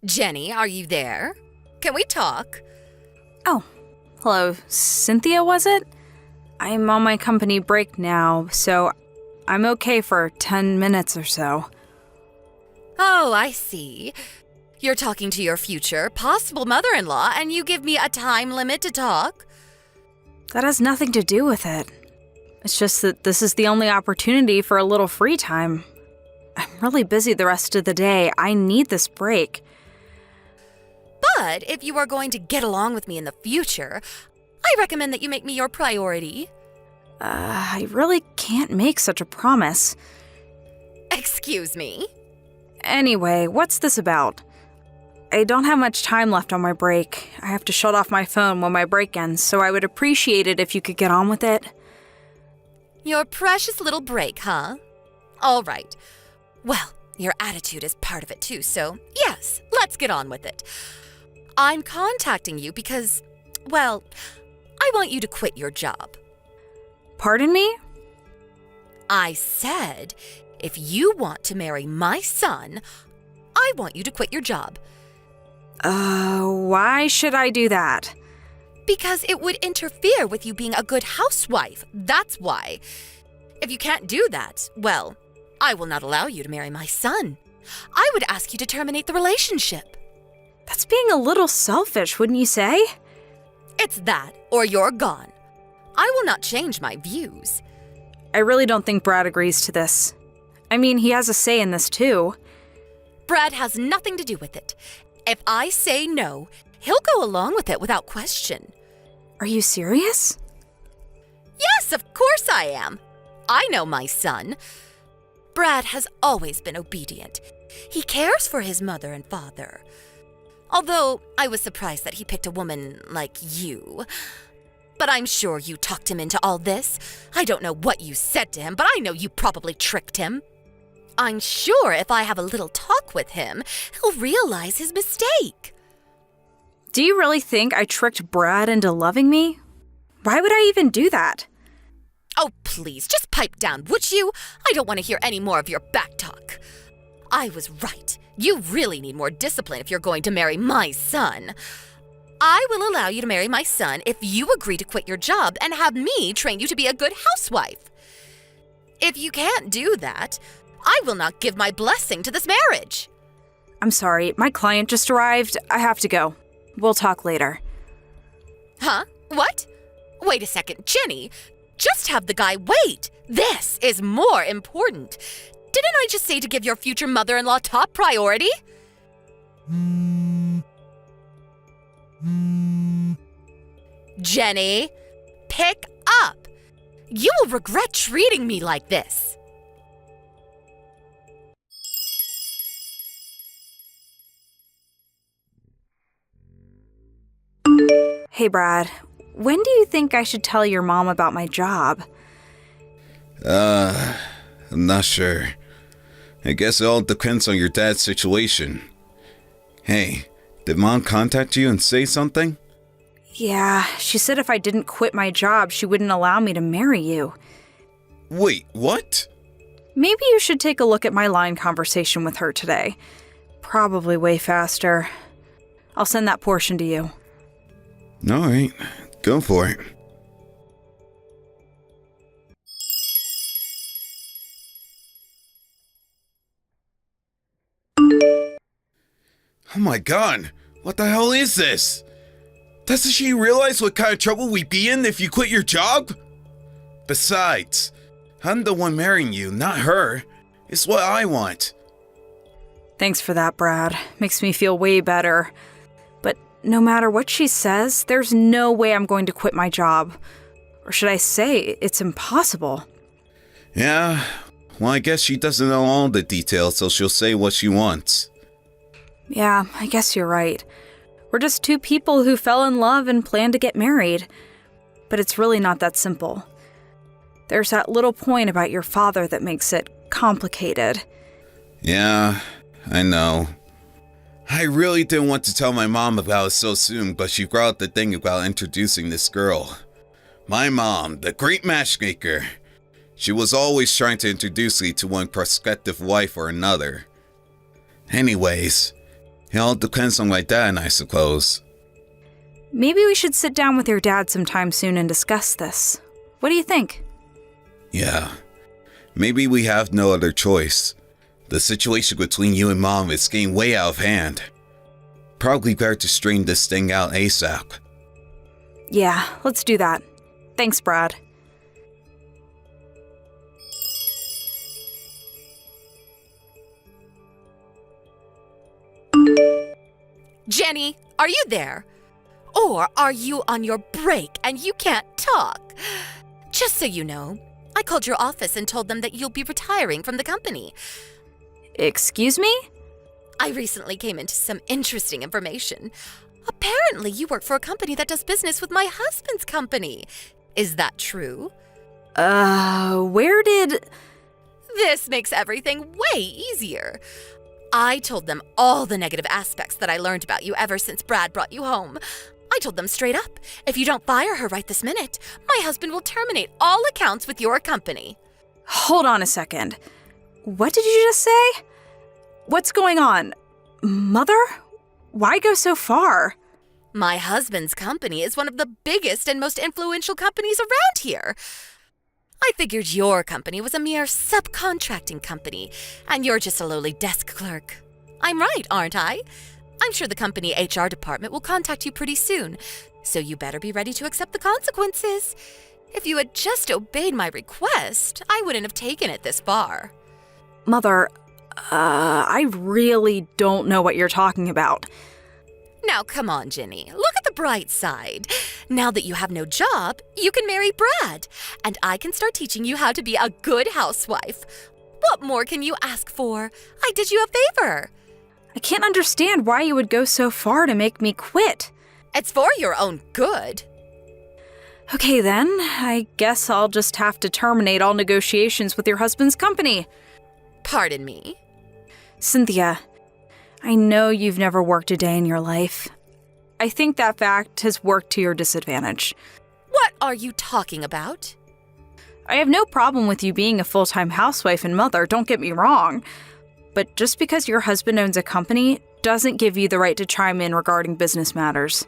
Jenny, are you there? Can we talk? Oh, hello, Cynthia, was it? I'm on my company break now, so I'm okay for 10 minutes or so. Oh, I see. You're talking to your future, possible mother-in-law, and you give me a time limit to talk? That has nothing to do with it. It's just that this is the only opportunity for a little free time. I'm really busy the rest of the day. I need this break. But if you are going to get along with me in the future, I recommend that you make me your priority. I really can't make such a promise. Excuse me? Anyway, what's this about? I don't have much time left on my break. I have to shut off my phone when my break ends, so I would appreciate it if you could get on with it. Your precious little break, huh? All right. Well, your attitude is part of it too, so yes, let's get on with it. I'm contacting you because, well, I want you to quit your job. Pardon me? I said, if you want to marry my son, I want you to quit your job. Why should I do that? Because it would interfere with you being a good housewife. That's why. If you can't do that, well, I will not allow you to marry my son. I would ask you to terminate the relationship. That's being a little selfish, wouldn't you say? It's that, or you're gone. I will not change my views. I really don't think Brad agrees to this. I mean, he has a say in this too. Brad has nothing to do with it. If I say no, he'll go along with it without question. Are you serious? Yes, of course I am. I know my son. Brad has always been obedient. He cares for his mother and father. Although I was surprised that he picked a woman like you. But I'm sure you talked him into all this. I don't know what you said to him, but I know you probably tricked him. I'm sure if I have a little talk with him, he'll realize his mistake. Do you really think I tricked Brad into loving me? Why would I even do that? Oh, please, just pipe down, would you? I don't want to hear any more of your back talk. I was right. You really need more discipline if you're going to marry my son. I will allow you to marry my son if you agree to quit your job and have me train you to be a good housewife. If you can't do that, I will not give my blessing to this marriage. I'm sorry, my client just arrived. I have to go. We'll talk later. Huh? What? Wait a second, Jenny. Just have the guy wait. This is more important. Didn't I just say to give your future mother-in-law top priority? Jenny, pick up. You will regret treating me like this. Hey, Brad. When do you think I should tell your mom about my job? I'm not sure. I guess it all depends on your dad's situation. Hey, did Mom contact you and say something? Yeah, she said if I didn't quit my job, she wouldn't allow me to marry you. Wait, what? Maybe you should take a look at my line conversation with her today. Probably way faster. I'll send that portion to you. Alright, go for it. Oh my god, what the hell is this? Doesn't she realize what kind of trouble we'd be in if you quit your job? Besides, I'm the one marrying you, not her. It's what I want. Thanks for that, Brad. Makes me feel way better. But no matter what she says, there's no way I'm going to quit my job. Or should I say, it's impossible. Yeah, well, I guess she doesn't know all the details, so she'll say what she wants. Yeah, I guess you're right. We're just two people who fell in love and plan to get married. But it's really not that simple. There's that little point about your father that makes it complicated. Yeah, I know. I really didn't want to tell my mom about it so soon, but she brought up the thing about introducing this girl. My mom, the great matchmaker. She was always trying to introduce me to one prospective wife or another. Anyways, It all depends on my dad, I suppose. Maybe we should sit down with your dad sometime soon and discuss this. What do you think? Yeah. Maybe we have no other choice. The situation between you and Mom is getting way out of hand. Probably better to straighten this thing out ASAP. Yeah, let's do that. Thanks, Brad. Jenny, are you there? Or are you on your break and you can't talk? Just so you know, I called your office and told them that you'll be retiring from the company. Excuse me? I recently came into some interesting information. Apparently, you work for a company that does business with my husband's company. Is that true? Where did... This makes everything way easier. I told them all the negative aspects that I learned about you ever since Brad brought you home. I told them straight up, if you don't fire her right this minute, my husband will terminate all accounts with your company. Hold on a second. What did you just say? What's going on? Mother? Why go so far? My husband's company is one of the biggest and most influential companies around here. I figured your company was a mere subcontracting company, and you're just a lowly desk clerk. I'm right, aren't I? I'm sure the company HR department will contact you pretty soon, so you better be ready to accept the consequences. If you had just obeyed my request, I wouldn't have taken it this far. Mother, I really don't know what you're talking about. Now, come on, Jenny. Look at the bright side. Now that you have no job, you can marry Brad, and I can start teaching you how to be a good housewife. What more can you ask for? I did you a favor. I can't understand why you would go so far to make me quit. It's for your own good. Okay then, I guess I'll just have to terminate all negotiations with your husband's company. Pardon me? Cynthia, I know you've never worked a day in your life. I think that fact has worked to your disadvantage. What are you talking about? I have no problem with you being a full-time housewife and mother, don't get me wrong. But just because your husband owns a company doesn't give you the right to chime in regarding business matters.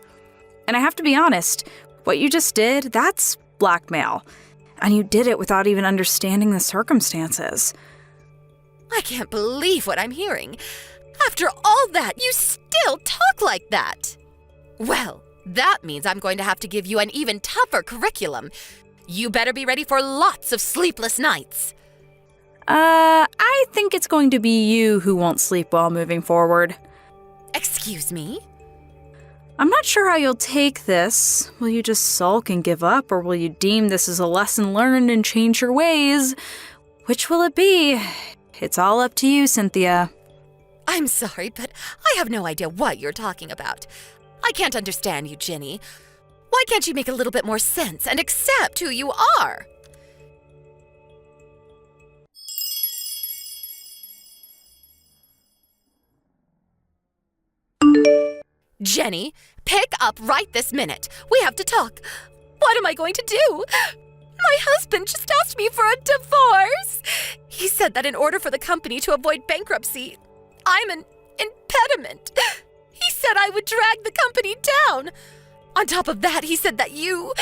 And I have to be honest, what you just did, that's blackmail. And you did it without even understanding the circumstances. I can't believe what I'm hearing. After all that, you still talk like that. Well, that means I'm going to have to give you an even tougher curriculum. You better be ready for lots of sleepless nights. I think it's going to be you who won't sleep well moving forward. Excuse me? I'm not sure how you'll take this. Will you just sulk and give up, or will you deem this as a lesson learned and change your ways? Which will it be? It's all up to you, Cynthia. I'm sorry, but I have no idea what you're talking about. I can't understand you, Jenny. Why can't you make a little bit more sense and accept who you are? Jenny, pick up right this minute. We have to talk. What am I going to do? My husband just asked me for a divorce. He said that in order for the company to avoid bankruptcy, I'm an impediment. He said I would drag the company down. On top of that, he said that you're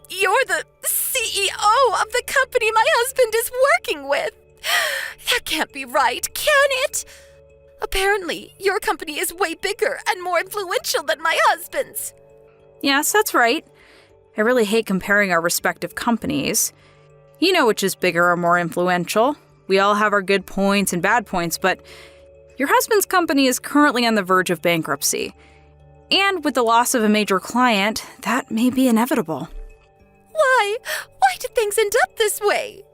the CEO of the company my husband is working with. That can't be right, can it? Apparently, your company is way bigger and more influential than my husband's. Yes, that's right. I really hate comparing our respective companies. You know which is bigger or more influential. We all have our good points and bad points, but your husband's company is currently on the verge of bankruptcy. And with the loss of a major client, that may be inevitable. Why? Why did things end up this way?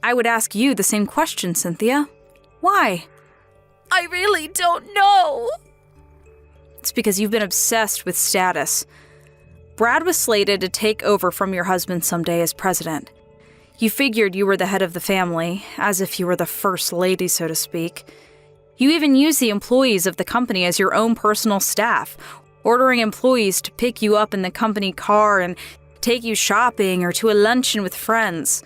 I would ask you the same question, Cynthia. Why? I really don't know. It's because you've been obsessed with status. Brad was slated to take over from your husband someday as president. You figured you were the head of the family, as if you were the first lady, so to speak. You even used the employees of the company as your own personal staff, ordering employees to pick you up in the company car and take you shopping or to a luncheon with friends.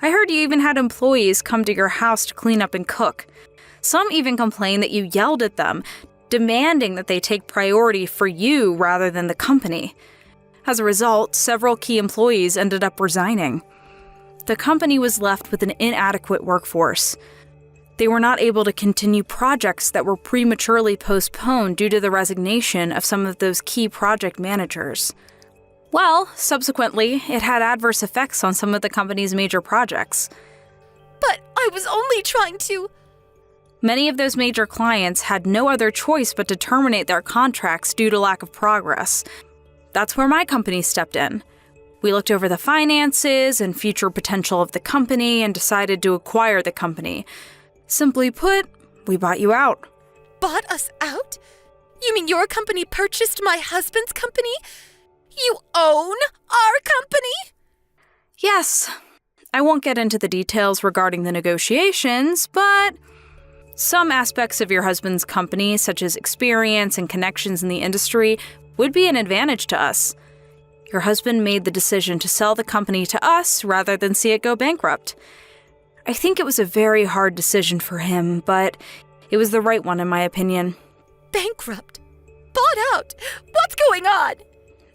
I heard you even had employees come to your house to clean up and cook. Some even complained that you yelled at them, demanding that they take priority for you rather than the company. As a result, several key employees ended up resigning. The company was left with an inadequate workforce. They were not able to continue projects that were prematurely postponed due to the resignation of some of those key project managers. Well, subsequently, it had adverse effects on some of the company's major projects. But I was only trying to... Many of those major clients had no other choice but to terminate their contracts due to lack of progress. That's where my company stepped in. We looked over the finances and future potential of the company and decided to acquire the company. Simply put, we bought you out. Bought us out? You mean your company purchased my husband's company? You own our company? Yes. I won't get into the details regarding the negotiations, but some aspects of your husband's company, such as experience and connections in the industry, would be an advantage to us. Your husband made the decision to sell the company to us rather than see it go bankrupt. I think it was a very hard decision for him, but it was the right one in my opinion. Bankrupt? Bought out? What's going on?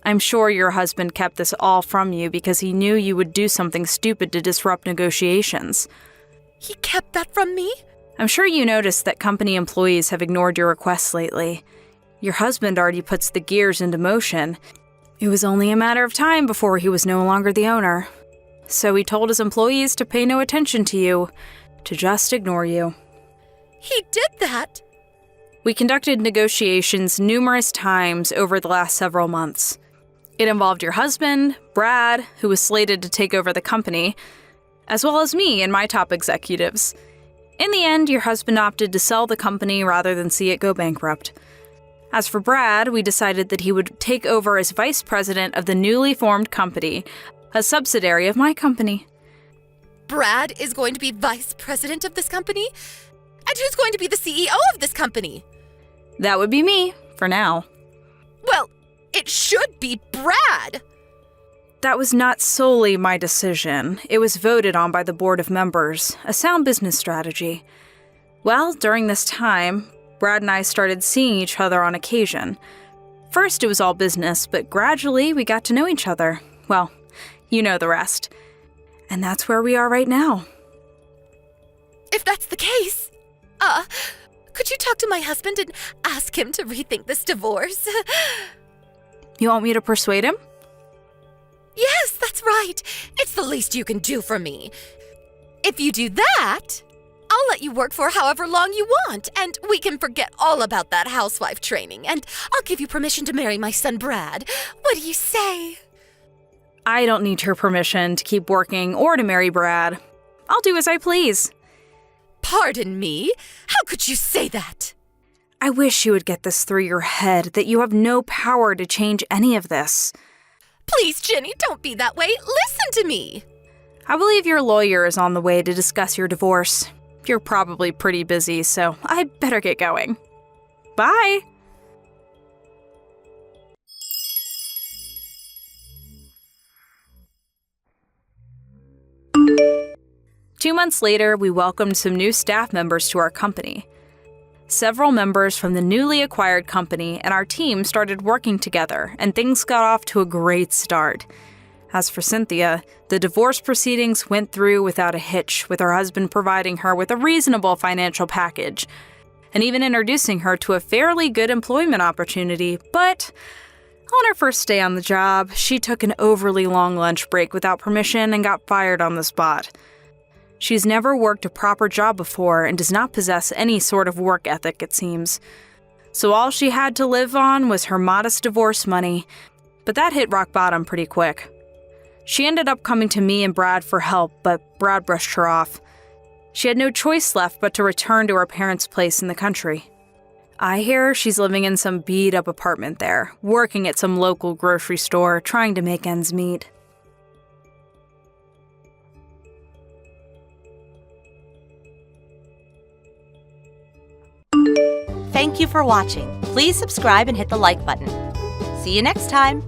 I'm sure your husband kept this all from you because he knew you would do something stupid to disrupt negotiations. He kept that from me? I'm sure you noticed that company employees have ignored your requests lately. Your husband already puts the gears into motion. It was only a matter of time before he was no longer the owner. So he told his employees to pay no attention to you, to just ignore you. He did that? We conducted negotiations numerous times over the last several months. It involved your husband, Brad, who was slated to take over the company, as well as me and my top executives. In the end, your husband opted to sell the company rather than see it go bankrupt. As for Brad, we decided that he would take over as vice president of the newly formed company, a subsidiary of my company. Brad is going to be vice president of this company? And who's going to be the CEO of this company? That would be me, for now. Well, it should be Brad! That was not solely my decision. It was voted on by the board of members, a sound business strategy. Well, during this time, Brad and I started seeing each other on occasion. First, it was all business, but gradually we got to know each other. Well, you know the rest. And that's where we are right now. If that's the case, could you talk to my husband and ask him to rethink this divorce? You want me to persuade him? Yes, that's right. It's the least you can do for me. If you do that, I'll let you work for however long you want, and we can forget all about that housewife training, and I'll give you permission to marry my son Brad. What do you say? I don't need your permission to keep working or to marry Brad. I'll do as I please. Pardon me? How could you say that? I wish you would get this through your head that you have no power to change any of this. Please, Jenny, don't be that way. Listen to me. I believe your lawyer is on the way to discuss your divorce. You're probably pretty busy, so I better get going. Bye! Two months later, we welcomed some new staff members to our company. Several members from the newly acquired company and our team started working together, and things got off to a great start. As for Cynthia, the divorce proceedings went through without a hitch, with her husband providing her with a reasonable financial package, and even introducing her to a fairly good employment opportunity. But on her first day on the job, she took an overly long lunch break without permission and got fired on the spot. She's never worked a proper job before and does not possess any sort of work ethic, it seems. So all she had to live on was her modest divorce money, but that hit rock bottom pretty quick. She ended up coming to me and Brad for help, but Brad brushed her off. She had no choice left but to return to her parents' place in the country. I hear she's living in some beat-up apartment there, working at some local grocery store, trying to make ends meet. Thank you for watching. Please subscribe and hit the like button. See you next time.